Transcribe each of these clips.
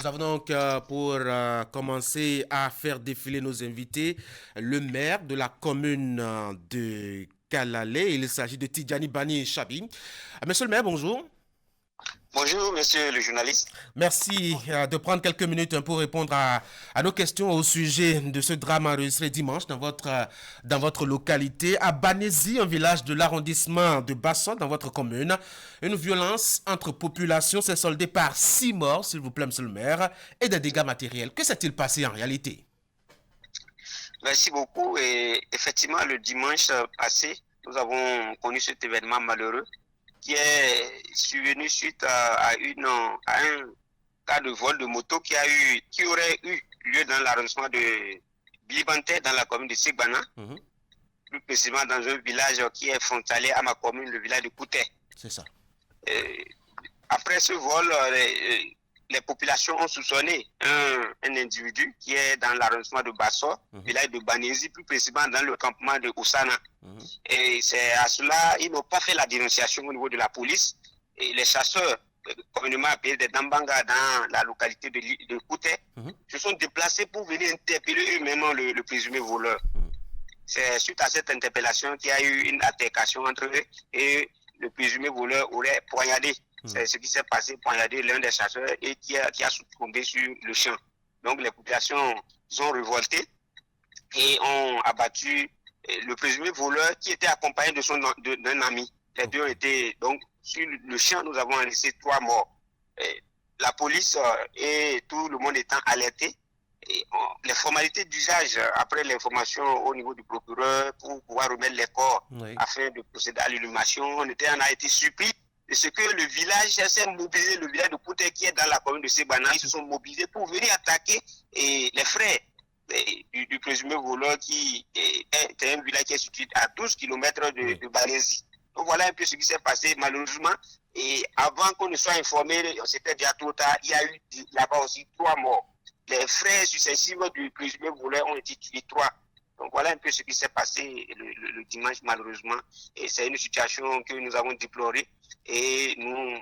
Nous avons donc pour commencer à faire défiler nos invités le maire de la commune de Kalalé. Il s'agit de Tidjani Bani Chabi. Monsieur le maire, bonjour. Bonjour, monsieur le journaliste. Merci de prendre quelques minutes pour répondre à nos questions au sujet de ce drame enregistré dimanche dans votre localité, à Banézi, un village de l'arrondissement de Bassot, dans votre commune. Une violence entre populations s'est soldée par 6 morts, s'il vous plaît, monsieur le maire, et des dégâts matériels. Que s'est-il passé en réalité? Merci beaucoup. Et effectivement, le dimanche passé, nous avons connu cet événement malheureux qui est survenu suite à un cas de vol de moto qui aurait eu lieu dans l'arrondissement de Bilibanté, dans la commune de Sigbana, plus précisément dans un village qui est frontalier à ma commune, le village de Kouté. C'est ça. Après ce vol, les populations ont soupçonné un individu qui est dans l'arrondissement de Basso, village de Banézi, plus précisément dans le campement de Oussana. Et c'est à cela, ils n'ont pas fait la dénonciation au niveau de la police. Et les chasseurs, communément appelés des Dambanga dans la localité de Kouté, se sont déplacés pour venir interpeller eux-mêmes le présumé voleur. C'est suite à cette interpellation qu'il y a eu une altercation entre eux et le présumé voleur aurait poignardé. C'est ce qui s'est passé, poignardé l'un des chasseurs et qui a succombé sur le champ. Donc les populations sont révoltées et ont abattu le présumé voleur qui était accompagné d'un ami. Les deux étaient donc sur le champ. Nous avons laissé 3 morts. La police et tout le monde étant alerté. Et les formalités d'usage après l'information au niveau du procureur pour pouvoir remettre les corps afin de procéder à l'inhumation, on a été surpris de ce que le village s'est mobilisé, le village de Kouté qui est dans la commune de Sebana, ils se sont mobilisés pour venir attaquer les frères du présumé voleur qui est un village qui est situé à 12 km de Balési. Donc voilà un peu ce qui s'est passé malheureusement. Et avant qu'on ne soit informé, c'était déjà trop tard, il y a eu là-bas aussi 3 morts. Les frères successifs du présumé voleur ont été tués 3. Donc voilà un peu ce qui s'est passé le dimanche malheureusement. Et c'est une situation que nous avons déplorée. Et nous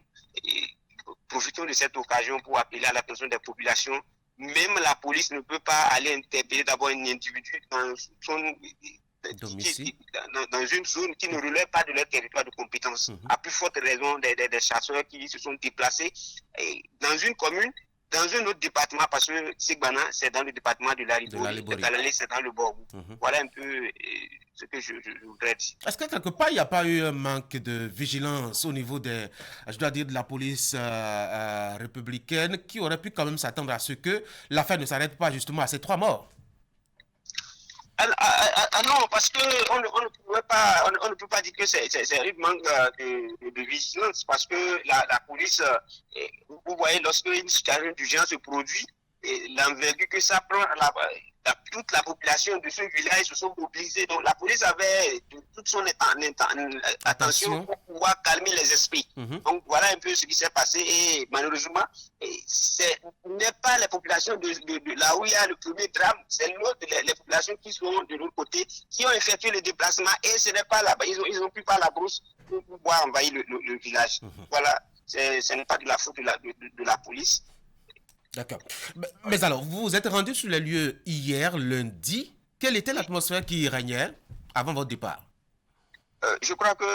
profitons de cette occasion pour appeler à l'attention des populations. Même la police ne peut pas aller interpeller d'abord un individu dans une zone qui ne relève pas de leur territoire de compétence. À plus forte raison des chasseurs qui se sont déplacés dans une commune, dans un autre département, parce que Sigbana, c'est dans le département de l'Aribori, de Kalalé, c'est dans le Borgou. Voilà un peu ce que je voudrais dire. Est-ce que quelque part, il n'y a pas eu un manque de vigilance au niveau je dois dire, de la police républicaine qui aurait pu quand même s'attendre à ce que l'affaire ne s'arrête pas justement à ces 3 morts? Non, parce que on ne peut pas dire que c'est un manque de vigilance, parce que la police, vous voyez, lorsque une situation d'urgence se produit, l'envergure que ça prend, toute la population de ce village se sont mobilisés. Donc la police avait toute son attention pour pouvoir calmer les esprits. Donc voilà un peu ce qui s'est passé et malheureusement, ce n'est pas les populations de là où il y a le premier drame, c'est les populations qui sont de l'autre côté qui ont effectué le déplacement et ce n'est pas là-bas, ils ont pris par la brousse pour pouvoir envahir le village. Voilà, ce n'est pas de la faute de la police. D'accord. Mais alors, vous vous êtes rendu sur les lieux hier, lundi. Quelle était l'atmosphère qui régnait avant votre départ? Je crois que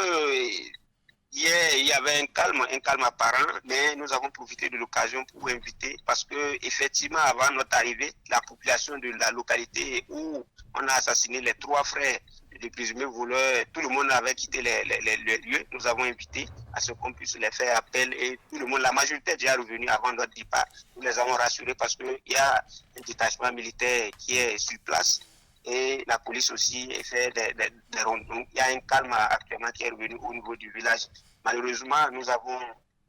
hier, il y avait un calme apparent, mais nous avons profité de l'occasion pour inviter, parce que effectivement, avant notre arrivée, la population de la localité où on a assassiné les 3 frères des présumés voleurs, tout le monde avait quitté les lieux. Nous avons invité à ce qu'on puisse les faire appel et tout le monde, la majorité est déjà revenue avant notre départ. Nous les avons rassurés parce qu'il y a un détachement militaire qui est sur place et la police aussi fait des rondes. Donc il y a un calme actuellement qui est revenu au niveau du village. Malheureusement, nous avons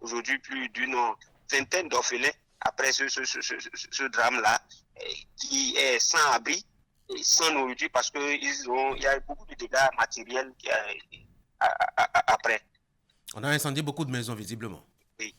aujourd'hui plus d'une vingtaine d'orphelins après ce drame-là qui est sans abri et sans nourriture parce que il y a beaucoup de dégâts matériels après. On a incendié beaucoup de maisons visiblement. Oui.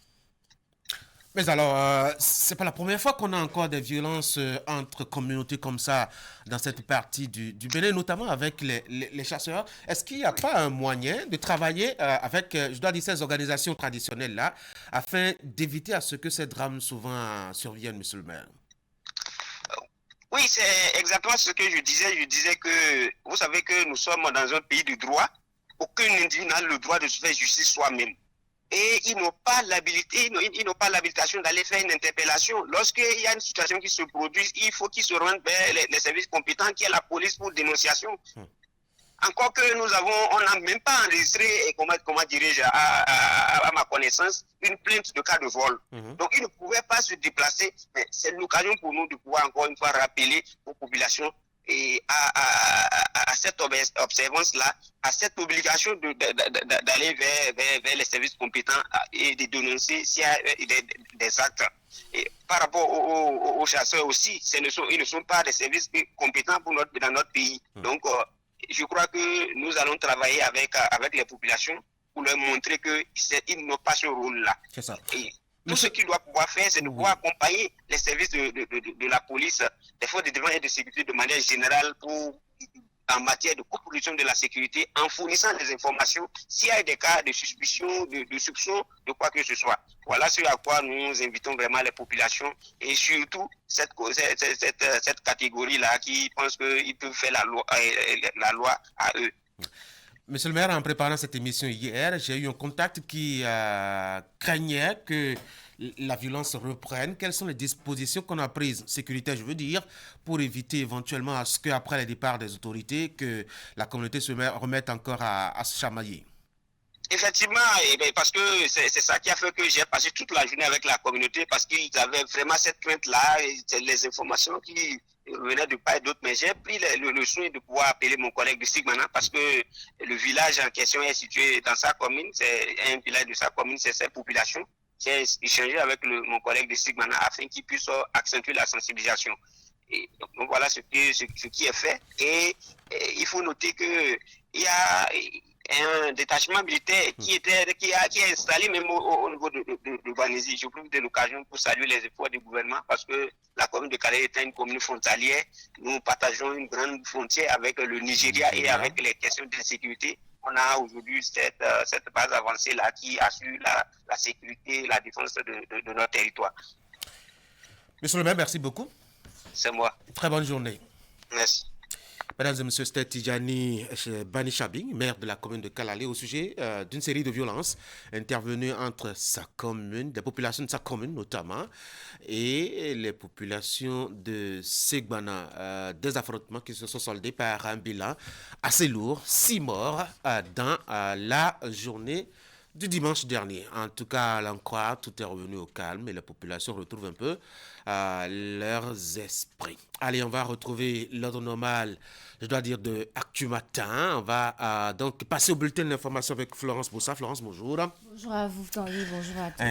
Mais alors, c'est pas la première fois qu'on a encore des violences entre communautés comme ça dans cette partie du Bénin, notamment avec les chasseurs. Est-ce qu'il n'y a pas un moyen de travailler avec, je dois dire, ces organisations traditionnelles-là, afin d'éviter à ce que ces drames souvent surviennent, monsieur le maire? Oui, c'est exactement ce que je disais. Je disais que vous savez que nous sommes dans un pays de droit. Aucun individu n'a le droit de se faire justice soi-même. Et ils n'ont pas l'habilité, ils n'ont pas l'habilitation d'aller faire une interpellation. Lorsqu'il y a une situation qui se produit, il faut qu'ils se rendent vers les services compétents, qui est la police pour dénonciation. Encore que on n'a même pas enregistré, comment dirais-je, à ma connaissance, une plainte de cas de vol. Donc, ils ne pouvaient pas se déplacer. Mais c'est l'occasion pour nous de pouvoir encore une fois rappeler aux populations et à cette observance-là, à cette obligation d'aller vers les services compétents et de dénoncer s'il y a des actes. Et par rapport aux chasseurs aussi, ils ne sont pas des services compétents dans notre pays. Donc, je crois que nous allons travailler avec les populations pour leur montrer qu'ils n'ont pas ce rôle-là. C'est ça. Et tout ce qu'ils doivent pouvoir faire, c'est de pouvoir accompagner les services de la police, des forces de défense et de sécurité de manière générale en matière de coproduction de la sécurité, en fournissant des informations s'il y a des cas de suspicion, de soupçon, de quoi que ce soit. Voilà ce à quoi nous invitons vraiment les populations et surtout cette catégorie-là qui pense qu'ils peuvent faire la loi à eux. Monsieur le maire, en préparant cette émission hier, j'ai eu un contact qui craignait que la violence reprenne. Quelles sont les dispositions qu'on a prises, sécuritaires je veux dire, pour éviter éventuellement à ce qu'après le départ des autorités, que la communauté se remette encore à se chamailler? Effectivement, parce que c'est ça qui a fait que j'ai passé toute la journée avec la communauté, parce qu'ils avaient vraiment cette crainte-là, les informations qui venaient de part et d'autre, mais j'ai pris le soin de pouvoir appeler mon collègue de Sigmana, parce que le village en question est situé dans sa commune, c'est un village de sa commune, c'est sa population. J'ai échangé avec mon collègue de Sigmana afin qu'il puisse accentuer la sensibilisation. Et donc voilà ce qui est fait. Et il faut noter que il y a un détachement militaire qui est installé même au niveau de Banézi. Je profite de l'occasion pour saluer les efforts du gouvernement parce que la commune de Calais est une commune frontalière. Nous partageons une grande frontière avec le Nigeria et avec les questions d'insécurité. On a aujourd'hui cette base avancée-là qui assure la sécurité, la défense de notre territoire. Monsieur le maire, merci beaucoup. C'est moi. Très bonne journée. Merci. Mesdames et messieurs, c'était Tidjani Bani Chabing, maire de la commune de Kalalé, au sujet d'une série de violences intervenues entre sa commune, des populations de sa commune notamment, et les populations de Segbana. Des affrontements qui se sont soldés par un bilan assez lourd, 6 morts dans la journée du dimanche dernier. En tout cas, à l'en croire, tout est revenu au calme et la population retrouve un peu leurs esprits. Allez, on va retrouver l'ordre normal, je dois dire, de Actu Matin. On va donc passer au bulletin de l'information avec Florence Boussa. Florence, bonjour. Bonjour à vous, Tanguy. Bonjour à tous.